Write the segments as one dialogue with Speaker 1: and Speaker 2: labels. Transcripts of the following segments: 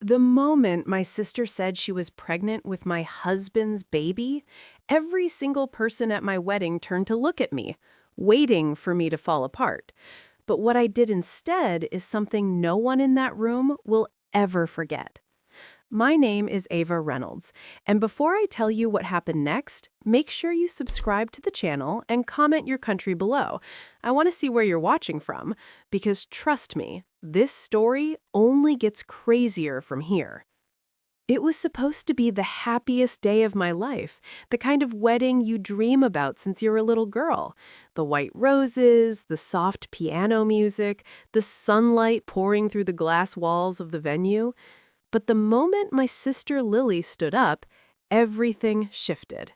Speaker 1: The moment my sister said she was pregnant with my husband's baby, every single person at my wedding turned to look at me, waiting for me to fall apart. But what I did instead is something no one in that room will ever forget. My name is Ava Reynolds, and before I tell you what happened next, make sure you subscribe to the channel and comment your country below. I want to see where you're watching from, because trust me, this story only gets crazier from here. It was supposed to be the happiest day of my life, the kind of wedding you dream about since you're a little girl. The white roses, the soft piano music, the sunlight pouring through the glass walls of the venue. But the moment my sister Lily stood up, everything shifted.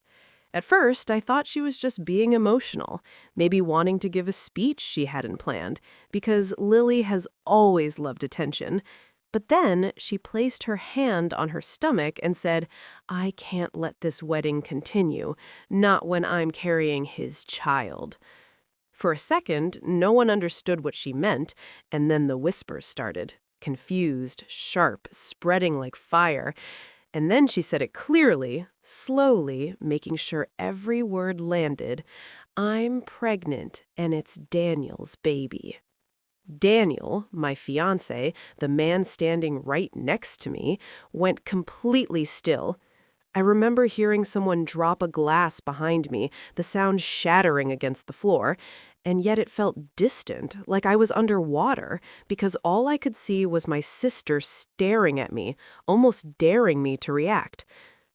Speaker 1: At first, I thought she was just being emotional, maybe wanting to give a speech she hadn't planned, because Lily has always loved attention. But then she placed her hand on her stomach and said, "I can't let this wedding continue, not when I'm carrying his child." For a second, no one understood what she meant, and then the whispers started. Confused, sharp, spreading like fire. And then she said it clearly, slowly, making sure every word landed. "I'm pregnant, and it's Daniel's baby." Daniel, my fiancé, the man standing right next to me, went completely still. I remember hearing someone drop a glass behind me, the sound shattering against the floor, and yet it felt distant, like I was underwater, because all I could see was my sister staring at me, almost daring me to react.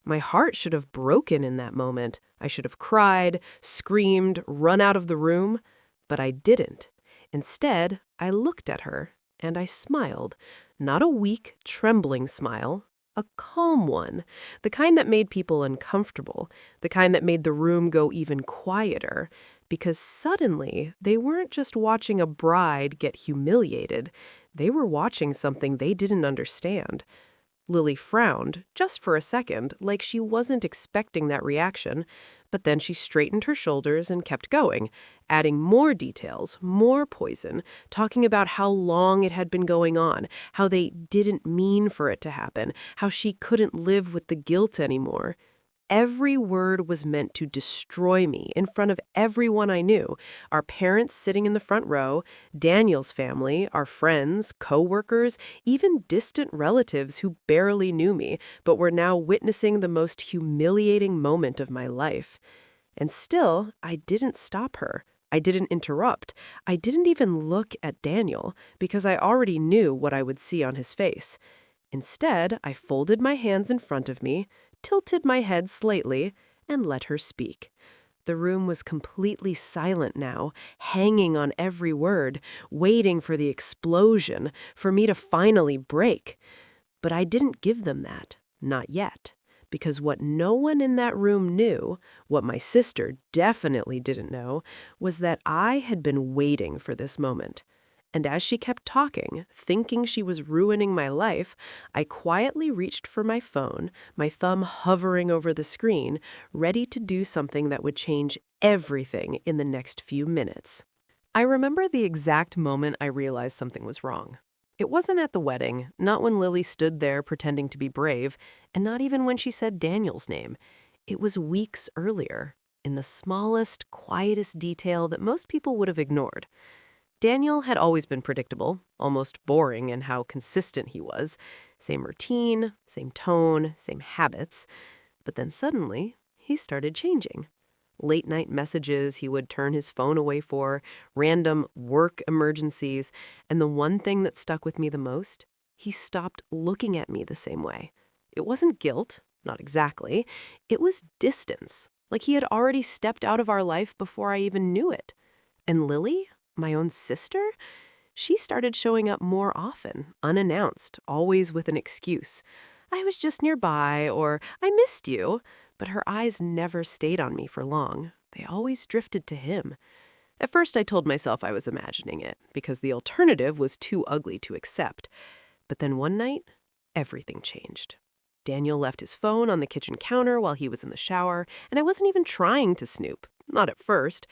Speaker 1: My heart should have broken in that moment. I should have cried, screamed, run out of the room, but I didn't. Instead, I looked at her, and I smiled. Not a weak, trembling smile, a calm one, the kind that made people uncomfortable, the kind that made the room go even quieter, because suddenly they weren't just watching a bride get humiliated, they were watching something they didn't understand. Lily frowned, just for a second, like she wasn't expecting that reaction, but then she straightened her shoulders and kept going, adding more details, more poison, talking about how long it had been going on, how they didn't mean for it to happen, how she couldn't live with the guilt anymore. Every word was meant to destroy me in front of everyone I knew. Our parents sitting in the front row, Daniel's family, our friends, co-workers, even distant relatives who barely knew me, but were now witnessing the most humiliating moment of my life. And still, I didn't stop her. I didn't interrupt. I didn't even look at Daniel, because I already knew what I would see on his face. Instead, I folded my hands in front of me, tilted my head slightly, and let her speak. The room was completely silent now, hanging on every word, waiting for the explosion, for me to finally break. But I didn't give them that, not yet, because what no one in that room knew, what my sister definitely didn't know, was that I had been waiting for this moment. And as she kept talking, thinking she was ruining my life, I quietly reached for my phone, my thumb hovering over the screen, ready to do something that would change everything in the next few minutes. I remember the exact moment I realized something was wrong. It wasn't at the wedding, not when Lily stood there pretending to be brave, and not even when she said Daniel's name. It was weeks earlier, in the smallest, quietest detail that most people would have ignored. Daniel had always been predictable, almost boring in how consistent he was. Same routine, same tone, same habits. But then suddenly, he started changing. Late-night messages he would turn his phone away for, random work emergencies, and the one thing that stuck with me the most, he stopped looking at me the same way. It wasn't guilt, not exactly. It was distance, like he had already stepped out of our life before I even knew it. And Lily, my own sister, she started showing up more often, unannounced, always with an excuse. "I was just nearby," or "I missed you," but her eyes never stayed on me for long. They always drifted to him. At first I told myself I was imagining it, because the alternative was too ugly to accept. But then one night, everything changed. Daniel left his phone on the kitchen counter while he was in the shower, and I wasn't even trying to snoop, not at first.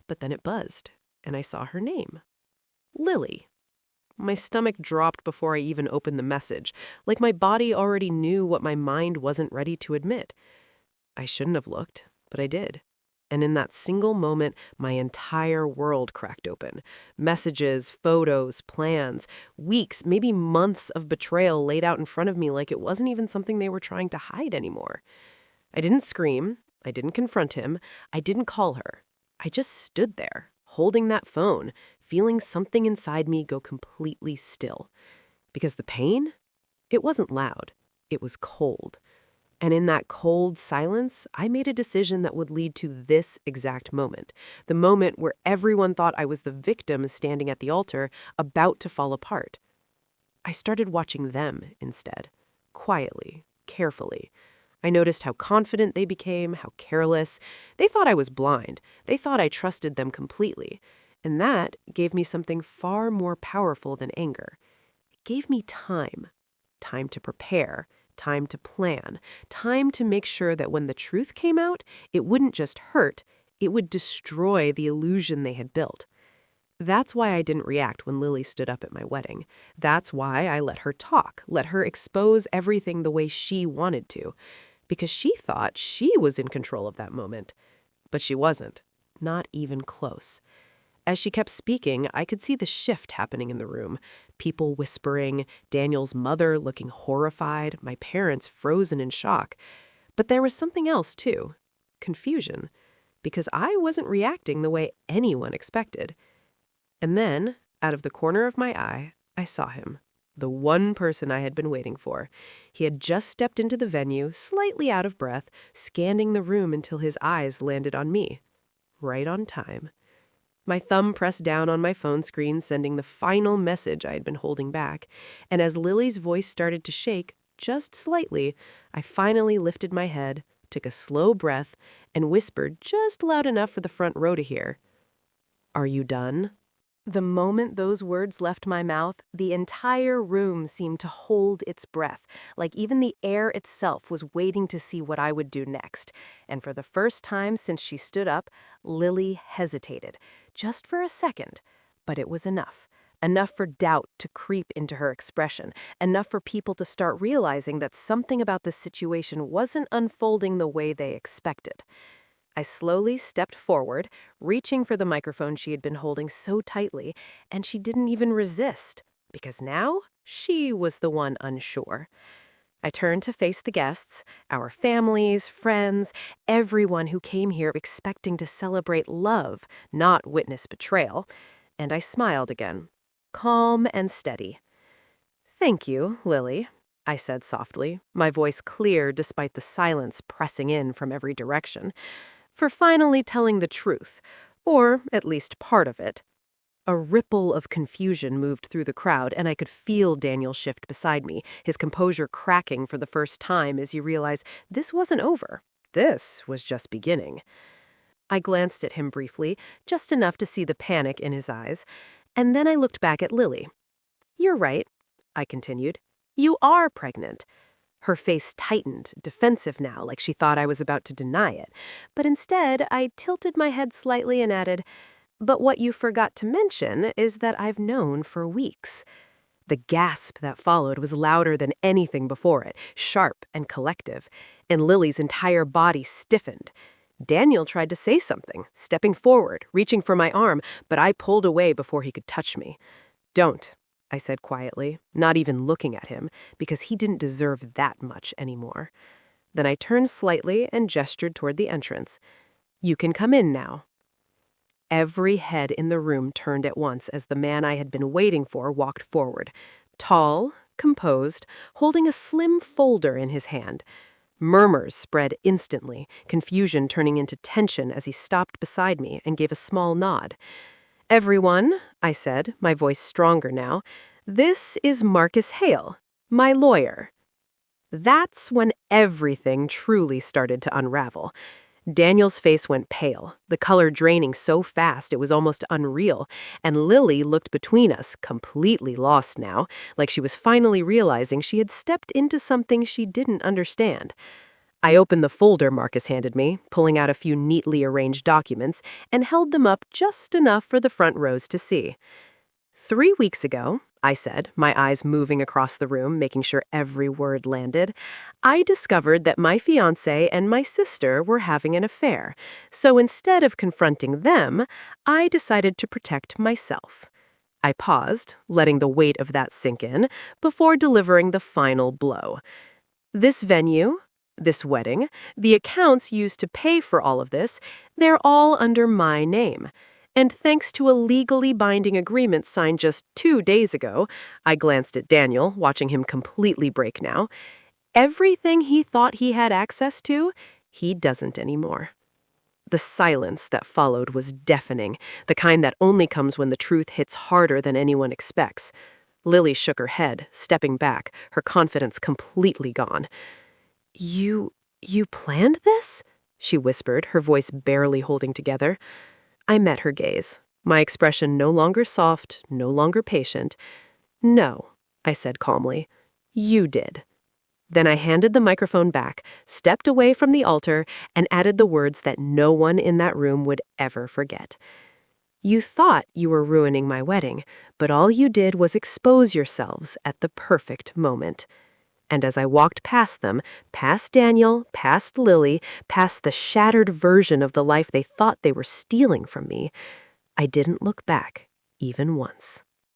Speaker 1: But then it buzzed, and I saw her name. Lily. My stomach dropped before I even opened the message, like my body already knew what my mind wasn't ready to admit. I shouldn't have looked, but I did. And in that single moment, my entire world cracked open. Messages, photos, plans, weeks, maybe months of betrayal laid out in front of me like it wasn't even something they were trying to hide anymore. I didn't scream. I didn't confront him. I didn't call her. I just stood there, holding that phone, feeling something inside me go completely still. Because the pain? It wasn't loud. It was cold. And in that cold silence, I made a decision that would lead to this exact moment. The moment where everyone thought I was the victim standing at the altar, about to fall apart. I started watching them instead. Quietly, carefully. I noticed how confident they became, how careless. They thought I was blind. They thought I trusted them completely. And that gave me something far more powerful than anger. It gave me time. Time to prepare. Time to plan. Time to make sure that when the truth came out, it wouldn't just hurt, it would destroy the illusion they had built. That's why I didn't react when Lily stood up at my wedding. That's why I let her talk, let her expose everything the way she wanted to. Because she thought she was in control of that moment. But she wasn't. Not even close. As she kept speaking, I could see the shift happening in the room. People whispering, Daniel's mother looking horrified, my parents frozen in shock. But there was something else, too. Confusion. Because I wasn't reacting the way anyone expected. And then, out of the corner of my eye, I saw him. The one person I had been waiting for. He had just stepped into the venue, slightly out of breath, scanning the room until his eyes landed on me. Right on time. My thumb pressed down on my phone screen, sending the final message I had been holding back. And as Lily's voice started to shake, just slightly, I finally lifted my head, took a slow breath, and whispered just loud enough for the front row to hear, "Are you done?" The moment those words left my mouth, the entire room seemed to hold its breath, like even the air itself was waiting to see what I would do next. And for the first time since she stood up, Lily hesitated, just for a second. But it was enough. Enough for doubt to creep into her expression, enough for people to start realizing that something about this situation wasn't unfolding the way they expected. I slowly stepped forward, reaching for the microphone she had been holding so tightly, and she didn't even resist, because now she was the one unsure. I turned to face the guests, our families, friends, everyone who came here expecting to celebrate love, not witness betrayal, and I smiled again, calm and steady. "Thank you, Lily," I said softly, my voice clear despite the silence pressing in from every direction, "for finally telling the truth, or at least part of it." A ripple of confusion moved through the crowd, and I could feel Daniel shift beside me, his composure cracking for the first time as he realized this wasn't over. This was just beginning. I glanced at him briefly, just enough to see the panic in his eyes, and then I looked back at Lily. "You're right," I continued. "You are pregnant." Her face tightened, defensive now, like she thought I was about to deny it. But instead, I tilted my head slightly and added, "But what you forgot to mention is that I've known for weeks." The gasp that followed was louder than anything before it, sharp and collective, and Lily's entire body stiffened. Daniel tried to say something, stepping forward, reaching for my arm, but I pulled away before he could touch me. "Don't," I said quietly, not even looking at him, because he didn't deserve that much anymore. Then I turned slightly and gestured toward the entrance. "You can come in now." Every head in the room turned at once as the man I had been waiting for walked forward. Tall, composed, holding a slim folder in his hand. Murmurs spread instantly, confusion turning into tension as he stopped beside me and gave a small nod. "Everyone," I said, my voice stronger now, "this is Marcus Hale, my lawyer." That's when everything truly started to unravel. Daniel's face went pale, the color draining so fast it was almost unreal, and Lily looked between us, completely lost now, like she was finally realizing she had stepped into something she didn't understand. I opened the folder Marcus handed me, pulling out a few neatly arranged documents, and held them up just enough for the front rows to see. 3 weeks ago, I said, my eyes moving across the room, making sure every word landed. I discovered that my fiancé and my sister were having an affair, so instead of confronting them, I decided to protect myself. I paused, letting the weight of that sink in, before delivering the final blow. This venue, this wedding, the accounts used to pay for all of this, they're all under my name. And thanks to a legally binding agreement signed just 2 days ago, I glanced at Daniel, watching him completely break now. Everything he thought he had access to, he doesn't anymore. The silence that followed was deafening, the kind that only comes when the truth hits harder than anyone expects. Lily shook her head, stepping back, her confidence completely gone. You planned this?" she whispered, her voice barely holding together. I met her gaze, my expression no longer soft, no longer patient. "No," I said calmly. "You did." Then I handed the microphone back, stepped away from the altar, and added the words that no one in that room would ever forget. "You thought you were ruining my wedding, but all you did was expose yourselves at the perfect moment." And as I walked past them, past Daniel, past Lily, past the shattered version of the life they thought they were stealing from me, I didn't look back, even once.